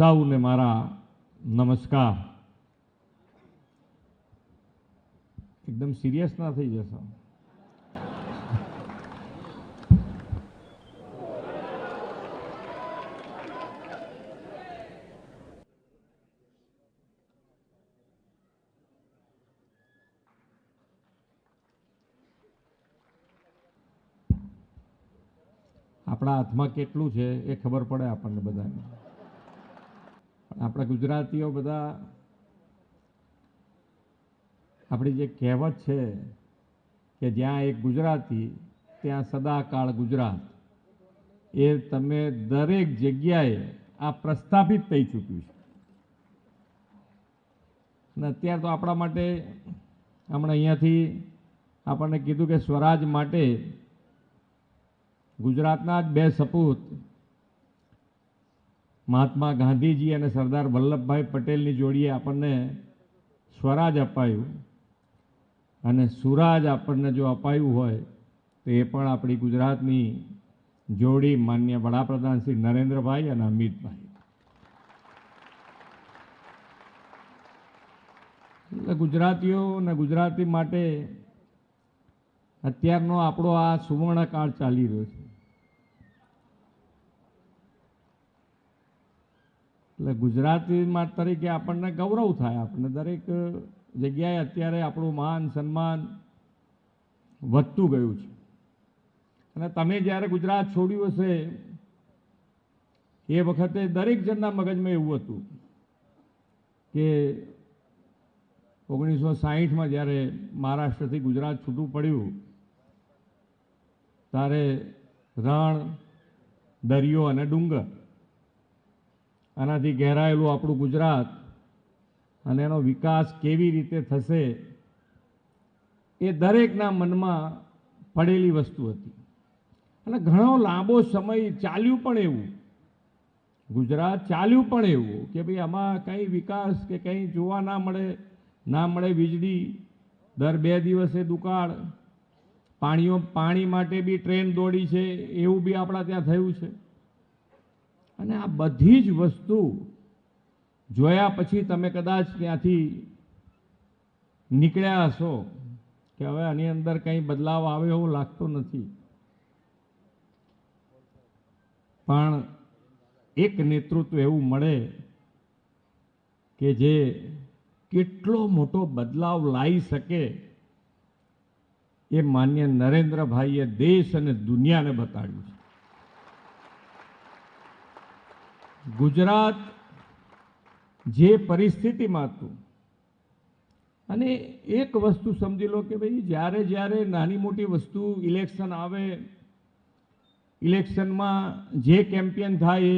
સૌને મારા નમસ્કાર. એકદમ સિરિયસ ના થઈ જશો. આપણા હાથમાં કેટલું છે એ ખબર પડે આપણને બધાને. આપણા ગુજરાતીઓ બધા આપણી જે કહેવત છે કે જ્યાં એક ગુજરાતી ત્યાં સદાકાળ ગુજરાત, એ તમે દરેક જગ્યાએ આ પ્રસ્થાપિત થઈ ચૂક્યું છે. અને અત્યારે તો આપણા માટે હમણાં અહીંયાથી આપણને કીધું કે સ્વરાજ માટે ગુજરાતના જ બે સપૂત મહાત્મા ગાંધીજી અને સરદાર વલ્લભભાઈ પટેલની જોડીએ આપણને સ્વરાજ અપાયું, અને સુરાજ આપણને જો અપાયું હોય તો એ પણ આપણી ગુજરાતની જોડી માન્ય વડાપ્રધાન શ્રી નરેન્દ્રભાઈ અને અમિતભાઈ. એટલે ગુજરાતીઓ અને ગુજરાતી માટે અત્યારનો આપણો આ સુવર્ણકાળ ચાલી રહ્યો છે. એટલે ગુજરાતી તરીકે આપણને ગૌરવ થાય. આપણને દરેક જગ્યાએ અત્યારે આપણું માન સન્માન વધતું ગયું છે. અને તમે જ્યારે ગુજરાત છોડ્યું હશે એ વખતે દરેક જણના મગજમાં એવું હતું કે 1960માં જ્યારે મહારાષ્ટ્રથી ગુજરાત છૂટું પડ્યું ત્યારે રણ, દરિયો અને ડુંગર, આનાથી ઘેરાયેલું આપણું ગુજરાત અને એનો વિકાસ કેવી રીતે થશે એ દરેકના મનમાં પડેલી વસ્તુ હતી. અને ઘણો લાંબો સમય ચાલ્યું પણ એવું, ગુજરાત ચાલ્યું પણ એવું કે ભાઈ આમાં કંઈ વિકાસ કે કંઈ જોવા ના મળે. વીજળી દર 2 દિવસે દુકાળ, પાણી માટે બી ટ્રેન દોડી છે એવું બી આપણા ત્યાં થયું છે. અને આ બધી જ વસ્તુ જોયા પછી તમે કદાચ ત્યાંથી નીકળ્યા હશો કે હવે આની અંદર કંઈ બદલાવ આવે એવું લાગતું નથી. પણ એક નેતૃત્વ એવું મળે કે જે કેટલો મોટો બદલાવ લાવી શકે એ માન્ય નરેન્દ્રભાઈએ દેશ અને દુનિયાને બતાડ્યું છે. ગુજરાત જે પરિસ્થિતિમાં હતું, અને એક વસ્તુ સમજી લો કે ભાઈ જ્યારે નાની મોટી વસ્તુ ઇલેક્શન આવે, ઇલેક્શનમાં જે કેમ્પેન થાય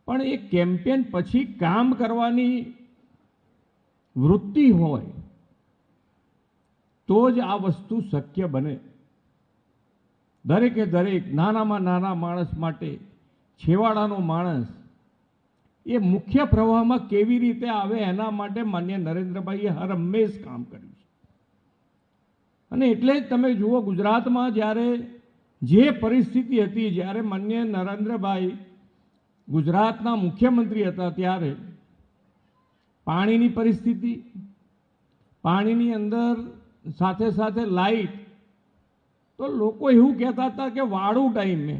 પણ એ કેમ્પેન પછી કામ કરવાની વૃત્તિ હોય તો જ આ વસ્તુ શક્ય બને. દરેકે દરેક નાનામાં નાના માણસ માટે, છેવાડાનો માણસ એ મુખ્ય પ્રવાહમાં કેવી રીતે આવે એના માટે માન્ય નરેન્દ્રભાઈએ હર હંમેશ કામ કર્યું છે. અને એટલે જ તમે જુઓ ગુજરાતમાં જ્યારે જે પરિસ્થિતિ હતી, જ્યારે માન્ય નરેન્દ્રભાઈ ગુજરાતના મુખ્યમંત્રી હતા ત્યારે પાણીની પરિસ્થિતિ, પાણીની અંદર સાથે સાથે લાઈટ, તો લોકો એવું કહેતા હતા કે વાળું ટાઈમે,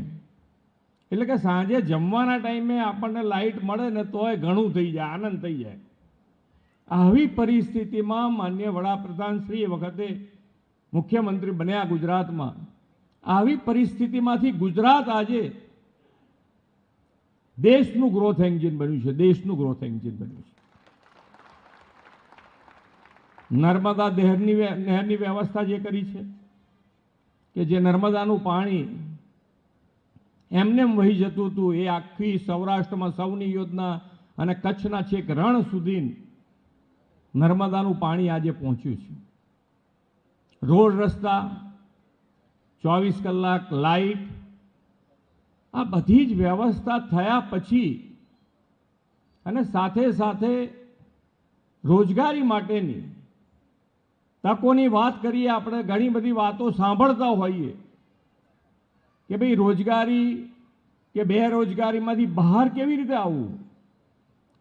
એટલે કે સાંજે જમવાના ટાઈમે આપણને લાઈટ મળે ને તોય ઘણું થઈ જાય, આનંદ થઈ જાય. આવી પરિસ્થિતિમાં માન્ય વડાપ્રધાન શ્રી એ વખતે મુખ્યમંત્રી બન્યા ગુજરાતમાં. આવી પરિસ્થિતિમાંથી ગુજરાત આજે દેશનું ગ્રોથ એન્જિન બન્યું છે, દેશનું ગ્રોથ એન્જિન બન્યું છે. નર્મદા નહેરની વ્યવસ્થા જે કરી છે કે જે નર્મદાનું પાણી એમને વહી જતું હતું, એ આખી સૌરાષ્ટ્રમાં સૌની યોજના અને કચ્છના છેક રણ સુધી નર્મદાનું પાણી આજે પહોંચ્યું છે. રોડ રસ્તા, 24 કલાક લાઈટ, આ બધી જ વ્યવસ્થા થયા પછી અને સાથે સાથે રોજગારી માટેની તકોની વાત કરીએ. આપણે ઘણી બધી વાતો સાંભળતા હોઈએ કે ભાઈ રોજગારી કે બેરોજગારીમાંથી બહાર કેવી રીતે આવવું,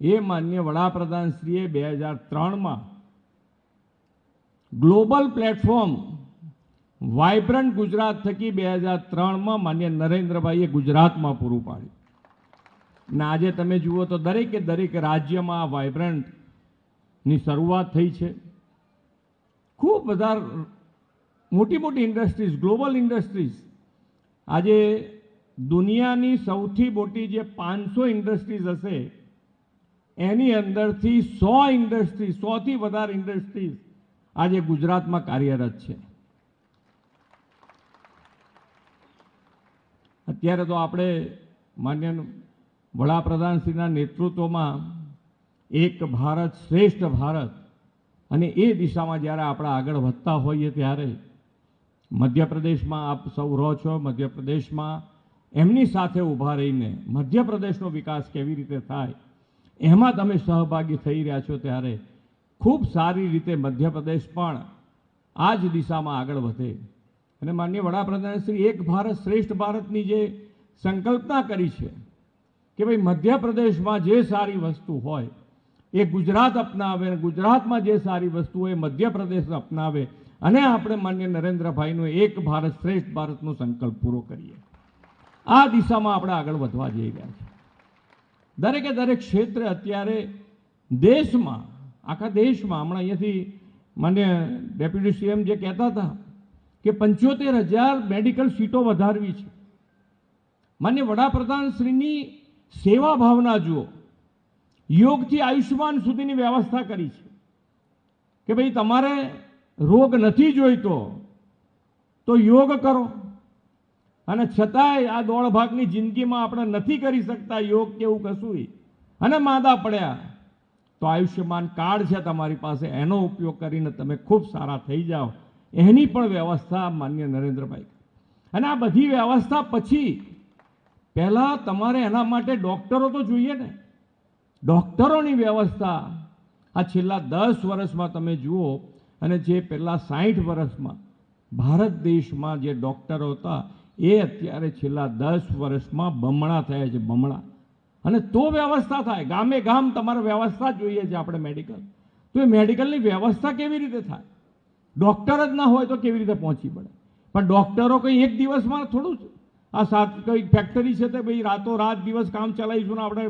એ માન્ય વડાપ્રધાનશ્રીએ 2003માં ગ્લોબલ પ્લેટફોર્મ વાઇબ્રન્ટ ગુજરાત થકી 2003માં માન્ય નરેન્દ્રભાઈએ ગુજરાતમાં પૂરું પાડ્યું. અને આજે તમે જુઓ તો દરેકે દરેક રાજ્યમાં આ વાઇબ્રન્ટની શરૂઆત થઈ છે. ખૂબ બધા મોટી મોટી ઇન્ડસ્ટ્રીઝ, ગ્લોબલ ઇન્ડસ્ટ્રીઝ, આજે દુનિયાની સૌથી મોટી જે 500 ઇન્ડસ્ટ્રીઝ હશે એની અંદરથી 100 ઇન્ડસ્ટ્રીઝ, 100થી વધારે ઇન્ડસ્ટ્રીઝ આજે ગુજરાતમાં કાર્યરત છે. અત્યારે તો આપણે માન્ય વડાપ્રધાનશ્રીના નેતૃત્વમાં એક ભારત શ્રેષ્ઠ ભારત અને એ દિશામાં જ્યારે આપણે આગળ વધતા હોઈએ ત્યારે મધ્યપ્રદેશમાં આપ સૌ રહો છો, મધ્યપ્રદેશમાં એમની સાથે ઊભા રહીને મધ્યપ્રદેશનો વિકાસ કેવી રીતે થાય એમાં તમે સહભાગી થઈ રહ્યા છો ત્યારે ખૂબ સારી રીતે મધ્યપ્રદેશ પણ આ જ દિશામાં આગળ વધે. અને માનનીય વડાપ્રધાનશ્રી એક ભારત શ્રેષ્ઠ ભારતની જે સંકલ્પના કરી છે કે ભાઈ મધ્યપ્રદેશમાં જે સારી વસ્તુ હોય એ ગુજરાત અપનાવે, ગુજરાતમાં જે સારી વસ્તુ હોય એ મધ્યપ્રદેશ અપનાવે અને આપણે માન્ય નરેન્દ્રભાઈનો એક ભારત શ્રેષ્ઠ ભારતનો સંકલ્પ પૂરો કરીએ. આ દિશામાં આપણે આગળ વધવા જઈ રહ્યા છીએ. દરેકે દરેક ક્ષેત્રે અત્યારે દેશમાં, આખા દેશમાં હમણાં અહીંયાથી માન્ય ડેપ્યુટી સીએમ જે કહેતા હતા કે 75,000 મેડિકલ સીટો વધારવી છે. માન્ય વડાપ્રધાનશ્રીની સેવા ભાવના જુઓ. યોગથી આયુષ્યમાન સુધીની વ્યવસ્થા કરી છે કે ભાઈ તમારે રોગ નથી જોઈતો તો યોગ કરો, અને છતાંય આ દોઢ ભાગની જિંદગીમાં આપણે નથી કરી શકતા યોગ કેવું કશું, અને માંદા પડ્યા તો આયુષ્યમાન કાર્ડ છે તમારી પાસે, એનો ઉપયોગ કરીને તમે ખૂબ સારા થઈ જાઓ. એની પણ વ્યવસ્થા માન્ય નરેન્દ્રભાઈ. અને આ બધી વ્યવસ્થા પછી પહેલાં તમારે એના માટે ડૉક્ટરો તો જોઈએ ને. ડૉક્ટરોની વ્યવસ્થા આ છેલ્લા 10 વર્ષમાં તમે જુઓ અને જે પહેલાં 60 વર્ષમાં ભારત દેશમાં જે ડૉક્ટરો હતા એ અત્યારે છેલ્લા 10 વર્ષમાં બમણા થયા છે, બમણા. અને તો વ્યવસ્થા થાય. ગામે ગામ તમારે વ્યવસ્થા જોઈએ છે આપણે મેડિકલ. તો એ મેડિકલની વ્યવસ્થા કેવી રીતે થાય? ડૉક્ટર જ ના હોય તો કેવી રીતે પહોંચી પડે? પણ ડૉક્ટરો કંઈ એક દિવસમાં થોડું જ આ કંઈ ફેક્ટરી છે તે ભાઈ રાતોરાત દિવસ કામ ચલાવીશું ને આપણે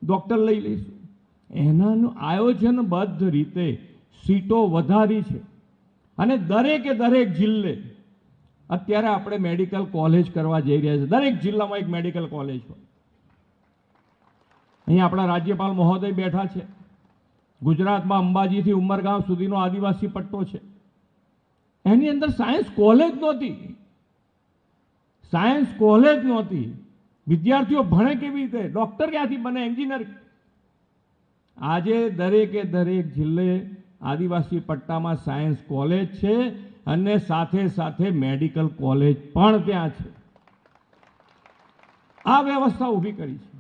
ડૉક્ટર લઈ લઈશું. એનાનું આયોજનબદ્ધ રીતે સીટો વધારી છે. અને દરેકે દરેક જિલ્લે અત્યારે આપણે મેડિકલ કોલેજ કરવા જઈ રહ્યા છે. દરેક જિલ્લામાં એક મેડિકલ કોલેજ હોય. અહીં આપણા રાજ્યપાલ મહોદય બેઠા છે. ગુજરાતમાં અંબાજીથી ઉમરગામ સુધીનો આદિવાસી પટ્ટો છે. એની અંદર સાયન્સ કોલેજ નહોતી. સાયન્સ કોલેજ નહોતી. વિદ્યાર્થીઓ ભણે કેવી રીતે? ડૉક્ટર ક્યાંથી બને? એન્જિનિયર. આજે દરેકે દરેક જિલ્લે આદિવાસી પટ્ટામાં સાયન્સ કોલેજ છે અને સાથે સાથે મેડિકલ કોલેજ પણ ત્યાં છે. આ વ્યવસ્થા ઊભી કરી છે.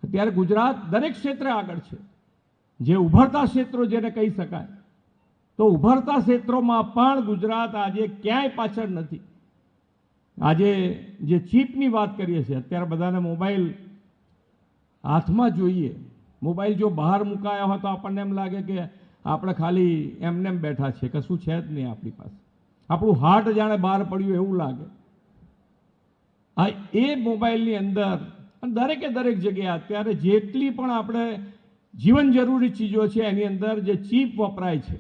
અત્યારે ગુજરાત દરેક ક્ષેત્રે આગળ છે. જે ઉભરતા ક્ષેત્રો જેને કહી શકાય, તો ઉભરતા ક્ષેત્રોમાં પણ ગુજરાત આજે ક્યાંય પાછળ નથી. આજે જે ચીપની વાત કરીએ છીએ, અત્યારે બધાને મોબાઈલ હાથમાં જોઈએ. મોબાઈલ જો બહાર મુકાયા હોય તો આપણને એમ લાગે કે આપણે ખાલી એમને એમ બેઠા છે, કશું છે જ નહીં આપણી પાસે. આપણું હાર્ટ જાણે બહાર પડ્યું એવું લાગે. આ એ મોબાઈલની અંદર દરેકે દરેક જગ્યાએ અત્યારે જેટલી પણ આપણે જીવન જરૂરી ચીજો છે એની અંદર જે ચીપ વપરાય છે,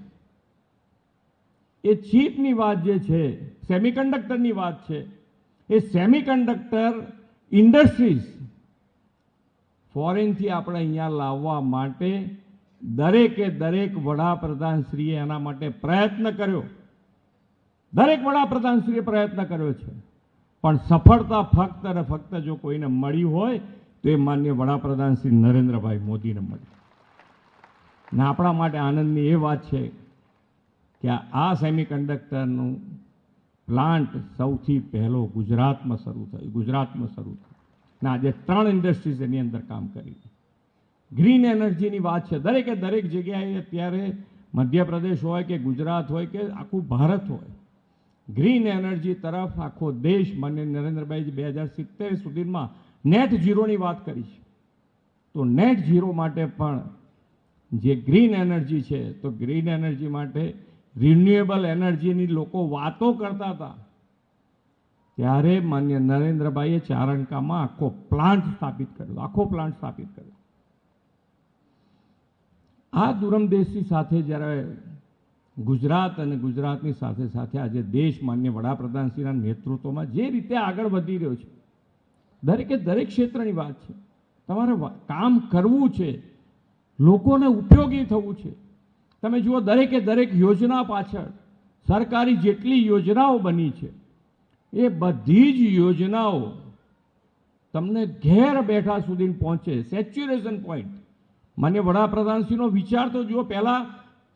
એ ચીપની વાત જે છે, સેમિકન્ડક્ટરની વાત છે, એ સેમિકન્ડક્ટર ઇન્ડસ્ટ્રીઝ ફોરેનથી આપણે અહીંયા લાવવા માટે દરેકે દરેક વડાપ્રધાનશ્રીએ એના માટે પ્રયત્ન કર્યો. દરેક વડાપ્રધાનશ્રીએ પ્રયત્ન કર્યો છે. પણ સફળતા ફક્ત અને ફક્ત જો કોઈને મળી હોય તો એ માન્ય વડાપ્રધાન શ્રી નરેન્દ્રભાઈ મોદીને મળી. ને આપણા માટે આનંદની એ વાત છે કે આ સેમિકન્ડક્ટરનું પ્લાન્ટ સૌથી પહેલો ગુજરાતમાં શરૂ થયું. ને આજે 3 ઇન્ડસ્ટ્રીઝ એની અંદર કામ કરી. ગ્રીન એનર્જીની વાત છે. દરેકે દરેક જગ્યાએ અત્યારે મધ્યપ્રદેશ હોય કે ગુજરાત હોય કે આખું ભારત હોય, ગ્રીન એનર્જી તરફ આખો દેશ માન્ય નરેન્દ્રભાઈ 2070 સુધીમાં નેટ ઝીરોની વાત કરી છે. તો નેટ ઝીરો માટે પણ જે ગ્રીન એનર્જી છે, તો ગ્રીન એનર્જી માટે રિન્યુએબલ એનર્જીની લોકો વાતો કરતા હતા, ત્યારે માન્ય નરેન્દ્રભાઈએ ચારણકામાં આખો પ્લાન્ટ સ્થાપિત કર્યો. આ દૂરંદેશી સાથે જ્યારે ગુજરાત અને ગુજરાતની સાથે સાથે આજે દેશ માન્ય વડાપ્રધાનશ્રીના નેતૃત્વમાં જે રીતે આગળ વધી રહ્યો છે, દરેકે દરેક ક્ષેત્રની વાત છે. તમારે કામ કરવું છે, લોકોને ઉપયોગી થવું છે. તમે જુઓ, દરેકે દરેક યોજના પાછળ સરકારી જેટલી યોજનાઓ બની છે, એ બધી જ યોજનાઓ તમને ઘેર બેઠા સુધી પહોંચે. Saturation point. માન્ય વડાપ્રધાનશ્રીનો વિચાર તો જુઓ, પહેલાં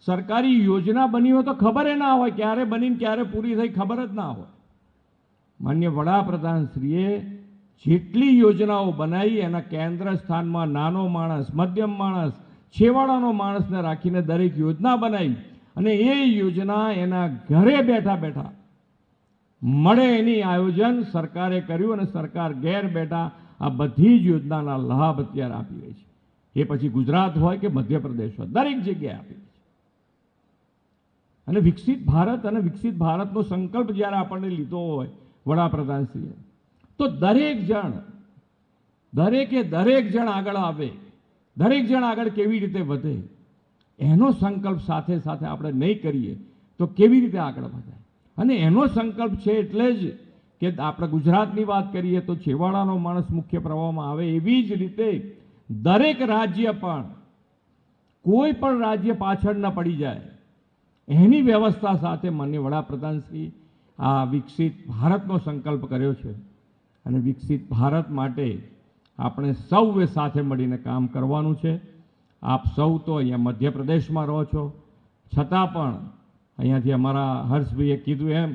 સરકારી યોજના બની હોય તો ખબર ના હોય, ક્યારે બનીને ક્યારે પૂરી થઈ ખબર જ ના હોય. માન્ય વડાપ્રધાનશ્રીએ જેટલી યોજનાઓ બનાવી એના કેન્દ્ર સ્થાનમાં નાનો માણસ, મધ્યમ માણસ, છેવાડાનો માણસને રાખીને દરેક યોજના બનાવી, અને એ યોજના એના ઘરે બેઠા બેઠા મળે એની આયોજન સરકારે કર્યું, અને સરકાર ઘેર બેઠા આ બધી જ યોજનાના લાભ અત્યારે આપી રહી છે. એ પછી ગુજરાત હોય કે મધ્યપ્રદેશ હોય, દરેક જગ્યાએ આપી રહી છે. અને વિકસિત ભારતનો સંકલ્પ જ્યારે આપણને લીધો હોય વડાપ્રધાનશ્રીએ, તો દરેકે દરેક જણ આગળ આવે, દરેક જણ આગળ કેવી રીતે વધે, એનો સંકલ્પ સાથે સાથે આપણે નહીં કરીએ તો કેવી રીતે આગળ વધાય. અને એનો સંકલ્પ છે એટલે જ કે આપણે ગુજરાતની વાત કરીએ તો છેવાડાનો માણસ મુખ્ય પ્રવાહમાં આવે. એવી જ રીતે દરેક રાજ્ય પણ, કોઈ પણ રાજ્ય પાછળ ન પડી જાય, એની વ્યવસ્થા સાથે માનનીય વડાપ્રધાનશ્રી આ વિકસિત ભારતનો સંકલ્પ કર્યો છે. અને વિકસિત ભારત માટે આપણે સૌએ સાથે મળીને કામ કરવાનું છે. આપ સૌ તો અહીંયા મધ્યપ્રદેશમાં રહો છો, છતાં પણ અહીંયાથી અમારા હર્ષભાઈએ કીધું એમ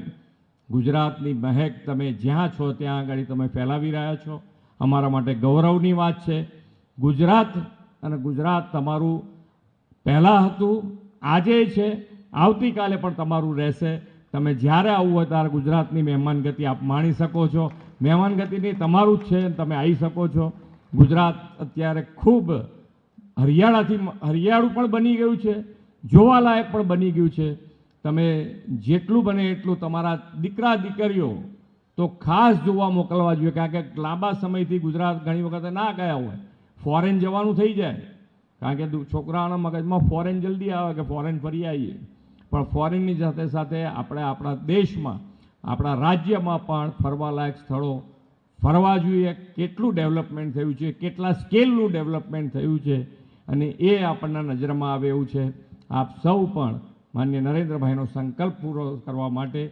ગુજરાતની મહેક તમે જ્યાં છો ત્યાં આગળ તમે ફેલાવી રહ્યા છો. અમારા માટે ગૌરવની વાત છે. ગુજરાત તમારું પહેલાં હતું, આજે છે, આવતીકાલે પણ તમારું રહેશે. તમે જ્યારે આવવું હોય ત્યારે ગુજરાતની મહેમાનગતિ આપ માણી શકો છો. મહેમાનગતિની તમારું જ છે, તમે આવી શકો છો. ગુજરાત અત્યારે ખૂબ હરિયાળું પણ બની ગયું છે, જોવાલાયક પણ બની ગયું છે. તમે જેટલું બને એટલું તમારા દીકરા દીકરીઓ તો ખાસ જોવા મોકલવા જોઈએ, કારણ કે લાંબા સમયથી ગુજરાત ઘણી વખત ના ગયા હોય, ફોરેન જવાનું થઈ જાય, કારણ કે છોકરાઓના મગજમાં ફોરેન જલ્દી આવે કે ફોરેન ફરી આવીએ. પણ ફોરેનની સાથે સાથે આપણે આપણા દેશમાં, આપણા રાજ્યમાં પણ ફરવાલાયક સ્થળો ફરવા જોઈએ. કેટલું ડેવલપમેન્ટ થયું છે, કેટલા સ્કેલનું ડેવલપમેન્ટ થયું છે, અને એ આપણના નજરમાં આવે એવું છે. આપ સૌ પણ માન્ય નરેન્દ્રભાઈનો સંકલ્પ પૂરો કરવા માટે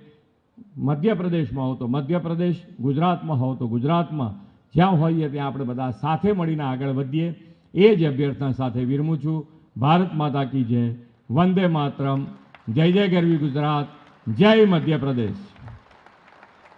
મધ્યપ્રદેશમાં હો તો મધ્યપ્રદેશ, ગુજરાતમાં હો તો ગુજરાતમાં, જ્યાં હોઈએ ત્યાં આપણે બધા સાથે મળીને આગળ વધીએ, એ જ અભ્યર્થના સાથે વિરમું છું. ભારત માતા કી જય, વંદે માતરમ, જય જય ગરવી ગુજરાત, જય મધ્યપ્રદેશ.